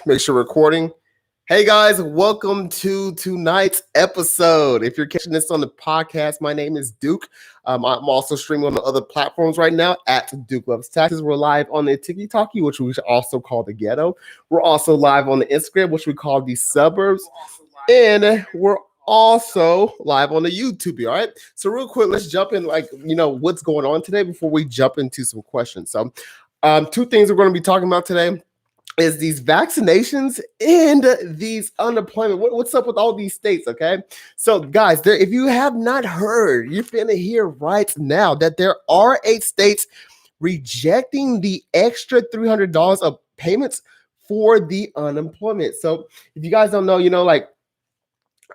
Make sure recording. Hey guys, welcome to tonight's episode. If you're catching this on the podcast, my name is Duke. I'm also streaming on the other platforms right now at Duke Loves Taxes. We're live on the TikTok, which we also call the ghetto. We're also live on the Instagram, which we call the suburbs. And we're also live on the YouTube. All right. So real quick, let's jump in what's going on today before we jump into some questions. So two things we're going to be talking about today is these vaccinations and these unemployment. What's up with all these states? Okay. So guys, if you have not heard, you're finna hear right now that there are 8 states rejecting the extra $300 of payments for the unemployment. So if you guys don't know,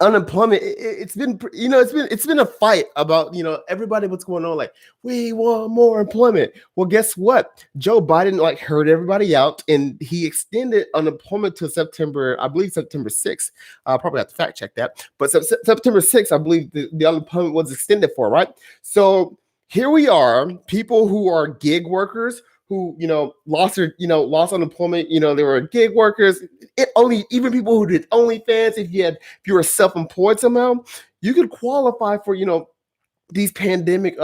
unemployment, it's been a fight about everybody what's going on, like we want more employment. Well, guess what, Joe Biden heard everybody out and he extended unemployment to September, I believe September 6th. Probably have to fact check that, but September 6th, I believe the unemployment was extended for, right? So here we are, people who are gig workers who lost unemployment. They were gig workers. Even people who did OnlyFans. If you were self-employed somehow, you could qualify for these pandemic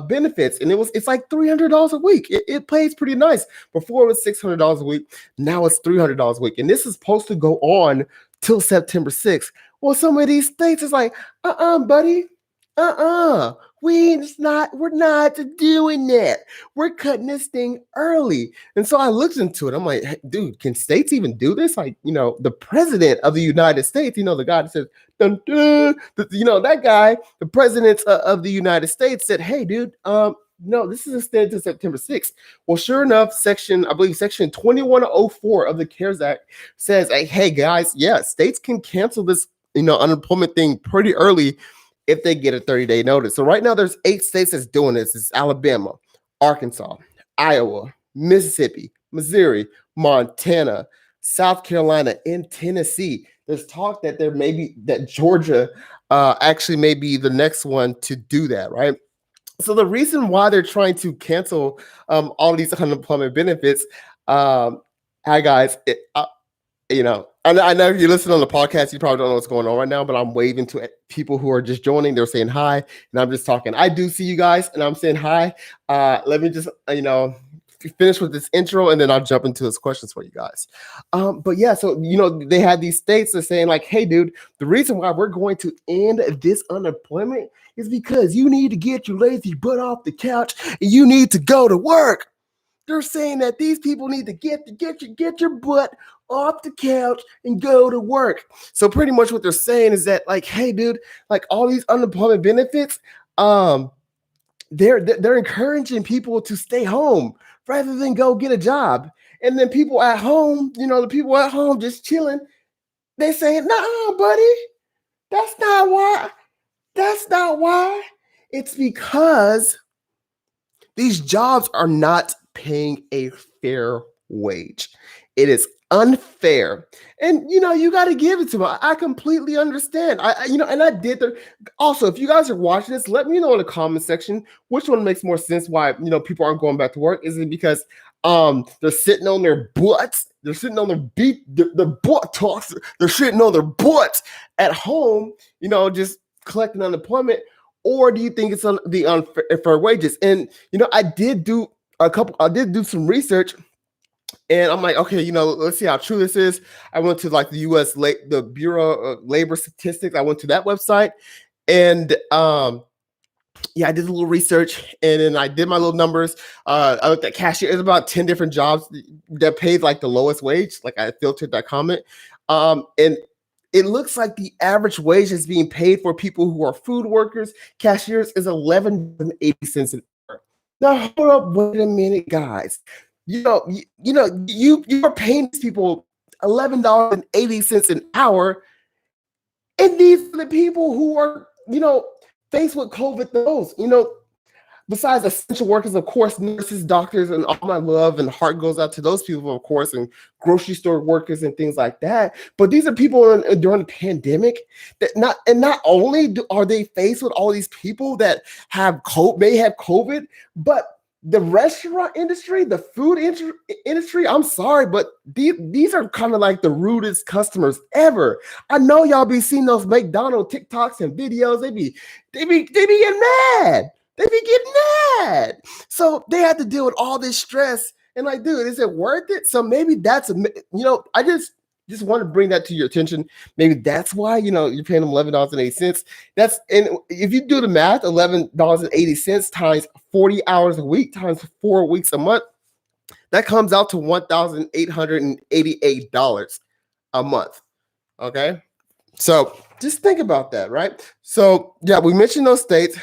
benefits, and it's like $300 a week. It pays pretty nice. Before it was $600 a week. Now it's $300 a week, and this is supposed to go on till September 6th. Well, some of these states is like, buddy, we're not doing that. We're cutting this thing early. And so I looked into it. I'm like, hey, dude, can states even do this? The president of the United States, the guy that says, dun, dun, that guy, the president of the United States said, hey, dude, no, this is extended to September 6th. Well, sure enough, section 2104 of the CARES Act says, hey guys, yeah, states can cancel this, unemployment thing pretty early if they get a 30-day notice. So right now there's 8 states that's doing this. It's Alabama, Arkansas, Iowa, Mississippi, Missouri, Montana, South Carolina, and Tennessee. There's talk that that Georgia actually may be the next one to do that, right? So the reason why they're trying to cancel all these unemployment benefits, hi guys, I know if you listen on the podcast, you probably don't know what's going on right now, but I'm waving to people who are just joining. They're saying hi, and I'm just talking. I do see you guys, and I'm saying hi. Let me just, finish with this intro, and then I'll jump into his questions for you guys. But yeah, so, they had these states that are saying like, hey, dude, the reason why we're going to end this unemployment is because you need to get your lazy butt off the couch, and you need to go to work. They're saying that these people need to get your butt off the couch and go to work. So pretty much what they're saying is that, like, hey, dude, like all these unemployment benefits, they're encouraging people to stay home rather than go get a job. And then people at home, the people at home just chilling, they're saying, no, buddy, that's not why. That's not why. It's because these jobs are not paying a fair wage. It is unfair. And, you got to give it to me. I completely understand. And I did. Also, if you guys are watching this, let me know in the comment section which one makes more sense why, people aren't going back to work. Is it because they're sitting on their butts? They're sitting on their butt talks. They're sitting on their butts at home, just collecting unemployment? Or do you think it's on the unfair wages? And, I did do some research, and I'm like, okay, let's see how true this is. I went to the U.S. the Bureau of Labor Statistics. I went to that website, and I did a little research, and then I did my little numbers. I looked at cashier. There's about 10 different jobs that paid the lowest wage. I filtered that comment, and it looks like the average wage is being paid for people who are food workers, cashiers, is $11.80 an hour. Now hold up, wait a minute, guys. You are paying these people $11.80 an hour, and these are the people who are faced with COVID the most. Besides essential workers, of course, nurses, doctors, and all my love and heart goes out to those people, of course, and grocery store workers and things like that. But these are people during the pandemic that not only are they faced with all these people that may have COVID, but the restaurant industry, the food industry, I'm sorry, but these are kind of like the rudest customers ever. I know y'all be seeing those McDonald's TikToks and videos. They be getting mad. They be getting mad. So they had to deal with all this stress. And like, dude, is it worth it? So maybe that's I just want to bring that to your attention. Maybe that's why you're paying them $11.80. That's, and if you do the math, $11.80 times 40 hours a week times 4 weeks a month, that comes out to $1,888 a month. Okay, so just think about that, right? So yeah, we mentioned those states.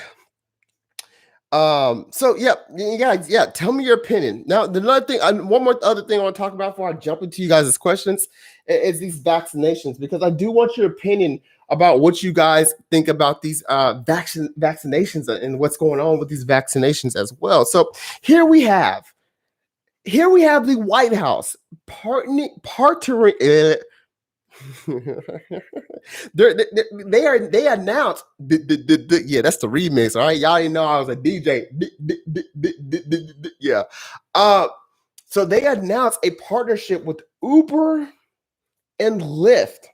So yeah, you guys, yeah, tell me your opinion. Now, another thing, one more other thing I want to talk about before I jump into you guys' questions is these vaccinations, because I do want your opinion about what you guys think about these vaccinations and what's going on with these vaccinations as well. So here we have the White House partnering. They announced yeah, that's the remix. All right, y'all didn't know I was a DJ. Yeah. So they announced a partnership with Uber and Lyft.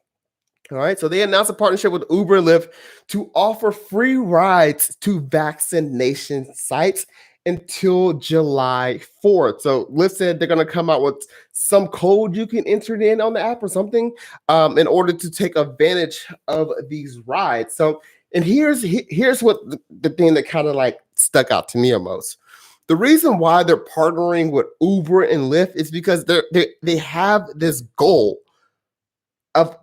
All right, so they announced a partnership with Uber and Lyft to offer free rides to vaccination sites until July 4th. So Lyft said they're going to come out with some code you can enter in on the app or something in order to take advantage of these rides. So, and here's what the thing that kind of like stuck out to me the most. The reason why they're partnering with Uber and Lyft is because they have this goal of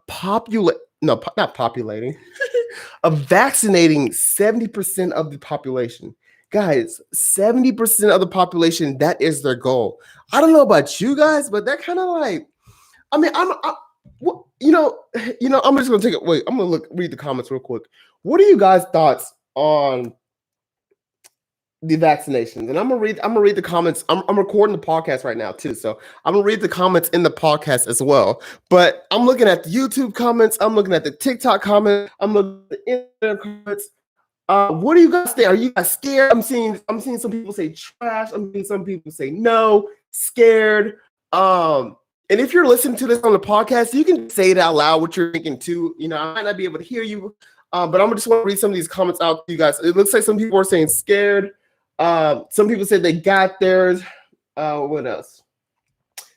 not populating, of vaccinating 70% of the population. Guys, 70% of the population, that is their goal. I don't know about you guys, but that kind of like, I mean, I'm just gonna take it. Wait, I'm gonna read the comments real quick. What are you guys' thoughts on the vaccinations? And I'm gonna read the comments. I'm recording the podcast right now too, so I'm gonna read the comments in the podcast as well. But I'm looking at the YouTube comments, I'm looking at the TikTok comments, I'm looking at the Instagram comments. What do you guys think? Are you guys scared? I'm seeing some people say trash. I'm seeing some people say no, scared. And if you're listening to this on the podcast, you can say it out loud what you're thinking too. I might not be able to hear you, but I'm just want to read some of these comments out to you guys. It looks like some people are saying scared. Some people said they got theirs. What else?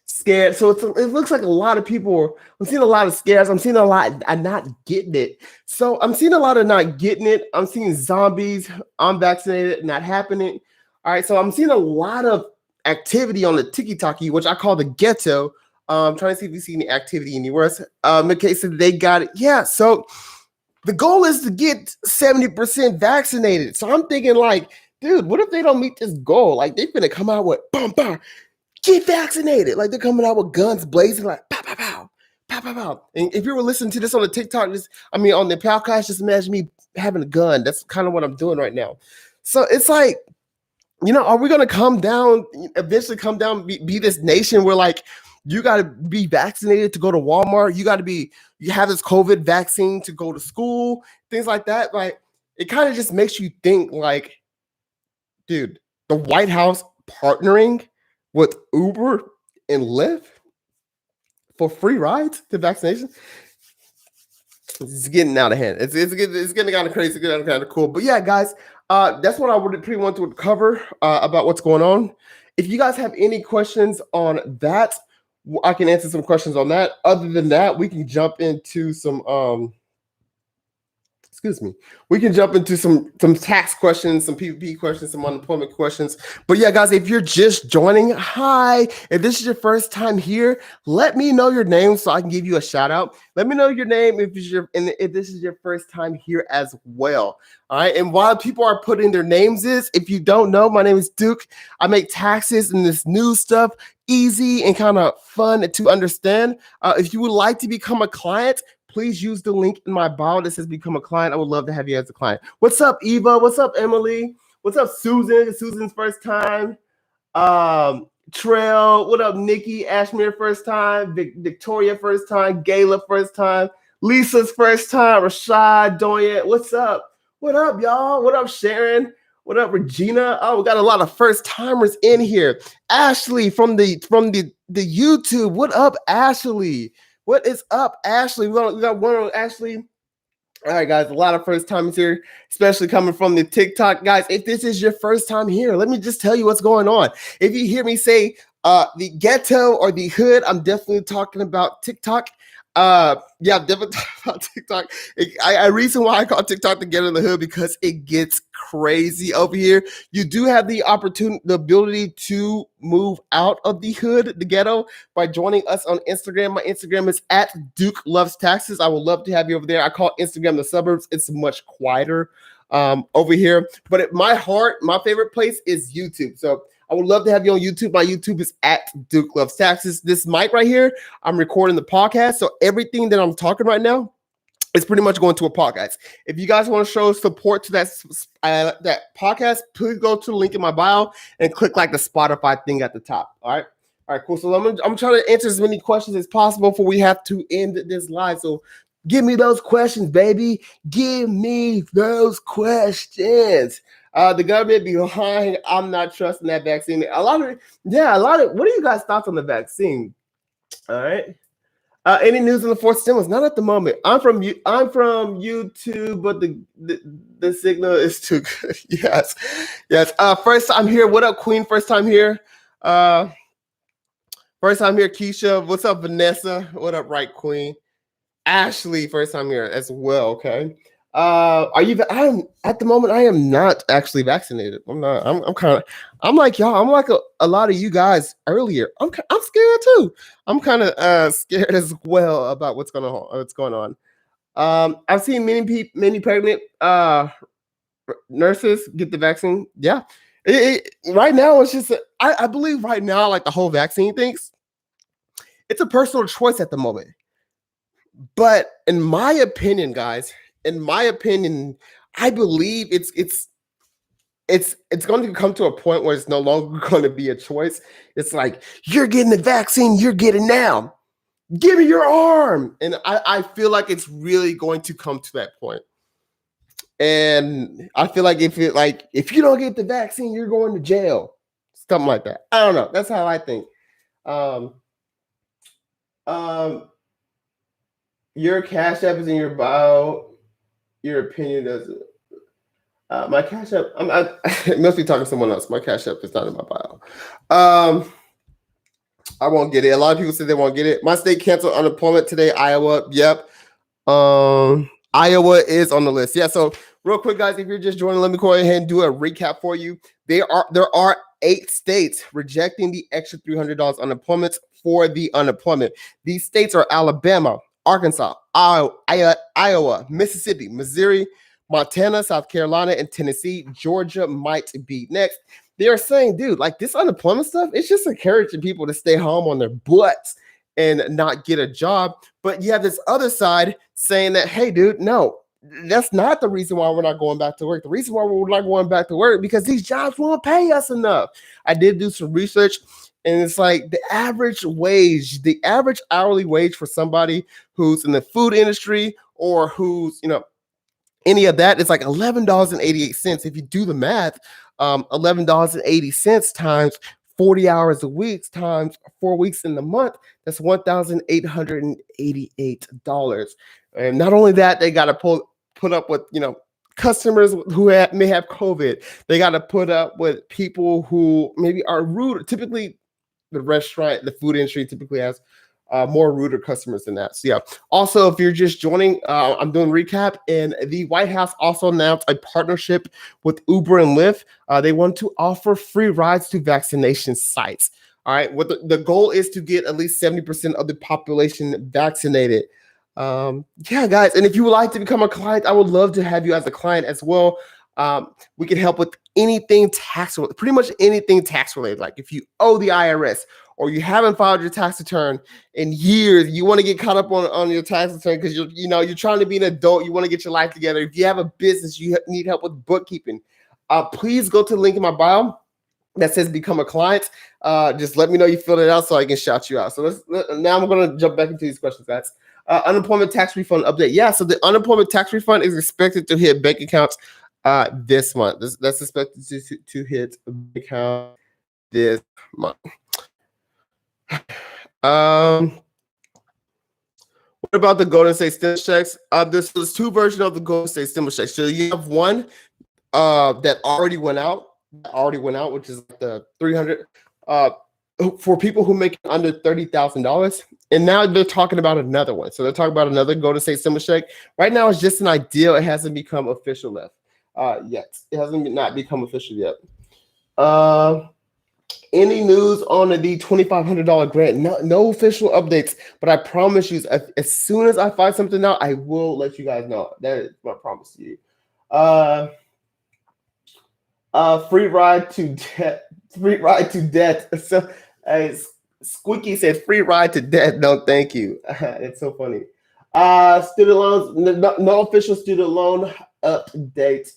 Scared. So it looks like a lot of people. I'm seeing a lot of scares. I'm seeing a lot. I'm not getting it. So I'm seeing a lot of not getting it. I'm seeing zombies, unvaccinated, not happening. All right. So I'm seeing a lot of activity on the TikTok, which I call the ghetto. Trying to see if we see any activity anywhere else. Okay, so they got it. Yeah. So the goal is to get 70% vaccinated. So I'm thinking like, dude, what if they don't meet this goal? Like they're gonna come out with bam, bam, get vaccinated. Like they're coming out with guns blazing, like pow, pow, pow, pow, pow, pow. And if you were listening to this on the TikTok, on the podcast, just imagine me having a gun. That's kind of what I'm doing right now. So it's like, are we gonna eventually come down, be this nation where like you got to be vaccinated to go to Walmart. You have this COVID vaccine to go to school, things like that. Like it kind of just makes you think like, dude, the White House partnering with Uber and Lyft for free rides to vaccination. It's getting out of hand. It's getting kind of crazy. It's getting kind of cool. But yeah, guys, that's what I would pretty want to cover about what's going on. If you guys have any questions on that, I can answer some questions on that. Other than that, we can jump into some we can jump into some tax questions, some PPP questions, some unemployment questions. But yeah, guys, if you're just joining, hi. If this is your first time here, let me know your name so I can give you a shout out. Let me know your name if this is your first time here as well. All right. And while people are putting their names if you don't know, my name is Duke. I make taxes and this new stuff easy and kind of fun to understand. If you would like to become a client, please use the link in my bio that says become a client. I would love to have you as a client. What's up, Eva? What's up, Emily? What's up, Susan? Susan's first time. Trail. What up, Nikki? Ashmere first time. Victoria first time. Gayla first time. Lisa's first time. Rashad, Doyen. What's up? What up, y'all? What up, Sharon? What up, Regina? Oh, we got a lot of first timers in here. Ashley from the YouTube. What up, Ashley? What is up, Ashley? We got one on Ashley. All right, guys, a lot of first timers here, especially coming from the TikTok. Guys, if this is your first time here, let me just tell you what's going on. If you hear me say the ghetto or the hood, I'm definitely talking about TikTok. Yeah, I'm definitely talking about TikTok. Reason why I call TikTok the ghetto in the hood because it gets crazy over here. You do have the opportunity, the ability to move out of the hood, the ghetto, by joining us on Instagram. My Instagram is at Duke Loves Taxes. I would love to have you over there. I call Instagram the suburbs. It's much quieter over here. But at my heart, my favorite place is YouTube. So I would love to have you on YouTube. My YouTube is at Duke Loves Taxes. This mic right here, I'm recording the podcast. So everything that I'm talking right now is pretty much going to a podcast. If you guys want to show support to that podcast, please go to the link in my bio and click like the Spotify thing at the top. All right, cool. So I'm trying to answer as many questions as possible before we have to end this live. So give me those questions, baby. Give me those questions. The government behind, I'm not trusting that vaccine. A lot of, what are you guys' thoughts on the vaccine? All right. Any news on the fourth stimulus? Not at the moment. I'm from YouTube, but the signal is too good. Yes. First time here. What up, Queen? First time here. First time here, Keisha. What's up, Vanessa? What up, right, Queen? Ashley, first time here as well. Okay. I'm at the moment. I am not actually vaccinated. I'm not. I'm like y'all. I'm like a lot of you guys earlier. I'm scared too. I'm kind of scared as well about what's going on. I've seen many pregnant nurses get the vaccine. Yeah. Right now, it's just I believe right now, like the whole vaccine things, it's a personal choice at the moment. But in my opinion, guys. I believe it's going to come to a point where it's no longer going to be a choice. It's like, you're getting the vaccine, you're getting now. Give me your arm. And I feel like it's really going to come to that point. And I feel like if you don't get the vaccine, you're going to jail. Something like that. I don't know. That's how I think. Your Cash App is in your bio. Your opinion doesn't. My Cash App, I must be talking to someone else. My Cash App is not in my bio. I won't get it. A lot of people say they won't get it. My state canceled unemployment today. Iowa. Yep. Iowa is on the list. Yeah. So real quick, guys, if you're just joining, let me go ahead and do a recap for you. There are 8 states rejecting the extra $300 unemployment for the unemployment. These states are Alabama, Arkansas, Iowa, Mississippi, Missouri, Montana, South Carolina, and Tennessee. Georgia might be next. They are saying, dude, like this unemployment stuff, it's just encouraging people to stay home on their butts and not get a job. But you have this other side saying that, hey, dude, no, that's not the reason why we're not going back to work. The reason why we're not going back to work because these jobs won't pay us enough. I did do some research. And it's like the average hourly wage for somebody who's in the food industry or who's, any of that is like $11.88. If you do the math, $11.80 times 40 hours a week times 4 weeks in the month, that's $1,888. And not only that, they got to put up with, customers who may have COVID. They got to put up with people who maybe are rude. Typically, the food industry typically has more ruder customers than that. So yeah. Also, if you're just joining, I'm doing recap, and the White House also announced a partnership with Uber and Lyft. They want to offer free rides to vaccination sites. All right. What the goal is to get at least 70% of the population vaccinated. Yeah, guys. And if you would like to become a client, I would love to have you as a client as well. We can help with anything pretty much anything tax related. Like if you owe the IRS or you haven't filed your tax return in years, you want to get caught up on your tax return because you're trying to be an adult, you want to get your life together. If you have a business, you need help with bookkeeping. Please go to the link in my bio that says become a client. Just let me know you filled it out so I can shout you out. So now I'm going to jump back into these questions, guys. Unemployment tax refund update. Yeah, so the unemployment tax refund is expected to hit bank accounts this month. That's expected to hit account this month. What about the Golden State stimulus checks? There's two versions of the Golden State stimulus checks. So you have one that already went out, which is the 300 for people who make under $30,000. And now they're talking about another one. So they're talking about another Golden State stimulus check. Right now, it's just an idea. It hasn't become official yet. It hasn't not become official yet. Any news on the $2,500 grant? No official updates, but I promise you, as soon as I find something out, I will let you guys know. That is my promise to you. Free ride to death. So, Squeaky said, "Free ride to death." No, thank you. It's so funny. Student loans. No official student loan update.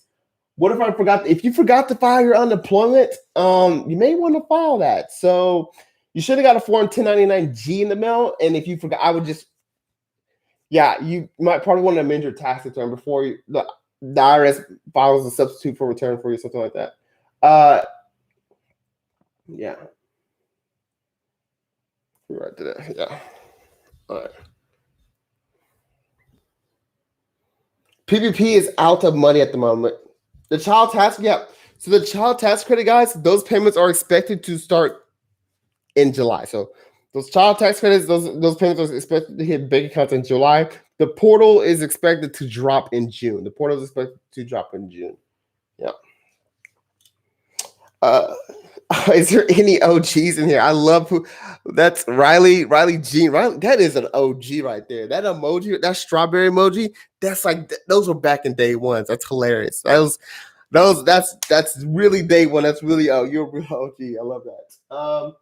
What if I forgot? If you forgot to file your unemployment, you may want to file that. So you should have got a Form 1099-G in the mail. And if you forgot, I would just, you might probably want to amend your tax return before the IRS files a substitute for return for you, something like that. Right to that. Yeah. All right. PPP is out of money at the moment. The child tax, So the child tax credit, guys, those payments are expected to start in July. So those child tax credits, those payments are expected to hit bank accounts in July. The portal is expected to drop in June. Yeah. Is there any OGs in here? I love that's Riley Jean. That is an OG right there. That emoji, that strawberry emoji, that's like those were back in day ones. That's hilarious. That's really day one. That's really you're a real OG. I love that.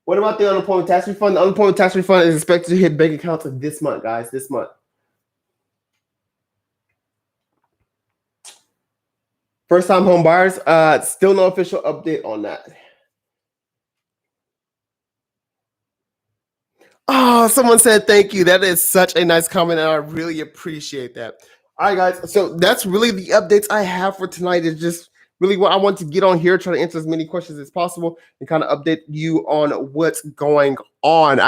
What about the unemployment tax refund? The unemployment tax refund is expected to hit bank accounts this month, guys. This month. First-time home buyers, still no official update on that. Oh, someone said thank you. That is such a nice comment, and I really appreciate that. All right, guys. So that's really the updates I have for tonight. Is just really what I want to get on here, try to answer as many questions as possible, and kind of update you on what's going on.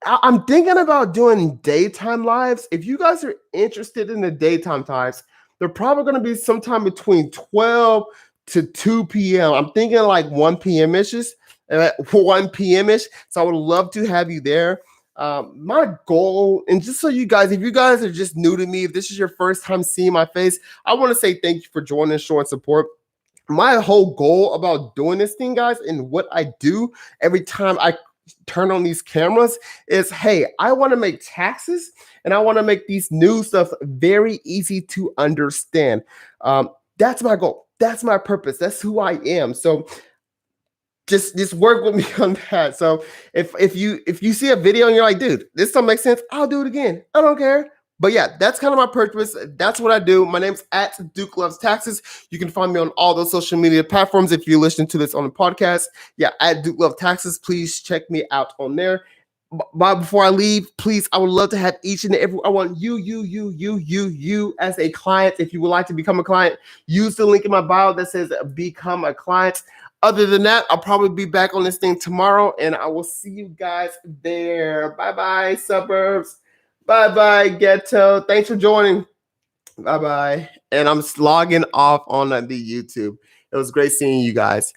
I'm thinking about doing daytime lives. If you guys are interested in the daytime times, they're probably going to be sometime between 12 to 2 p.m. I'm thinking like 1 p.m.-ish. 1 p.m.-ish. So I would love to have you there. My goal, and just so you guys, if you guys are just new to me, if this is your first time seeing my face, I want to say thank you for joining, showing support. My whole goal about doing this thing, guys, and what I do every time I turn on these cameras is, hey, I want to make taxes and I want to make these new stuff very easy to understand. That's my goal. That's my purpose. That's who I am. So just work with me on that. So if you see a video and you're like, dude, this don't make sense, I'll do it again. I don't care. But yeah, that's kind of my purpose. That's what I do. My name's @Duke Loves Taxes. You can find me on all those social media platforms. If you're listening to this on the podcast, @Duke Loves Taxes. Please check me out on there. But before I leave, please, I would love to have each and every. I want you as a client. If you would like to become a client, use the link in my bio that says "Become a Client." Other than that, I'll probably be back on this thing tomorrow, and I will see you guys there. Bye-bye, suburbs. Bye-bye, ghetto. Thanks for joining. Bye-bye. And I'm logging off on the YouTube. It was great seeing you guys.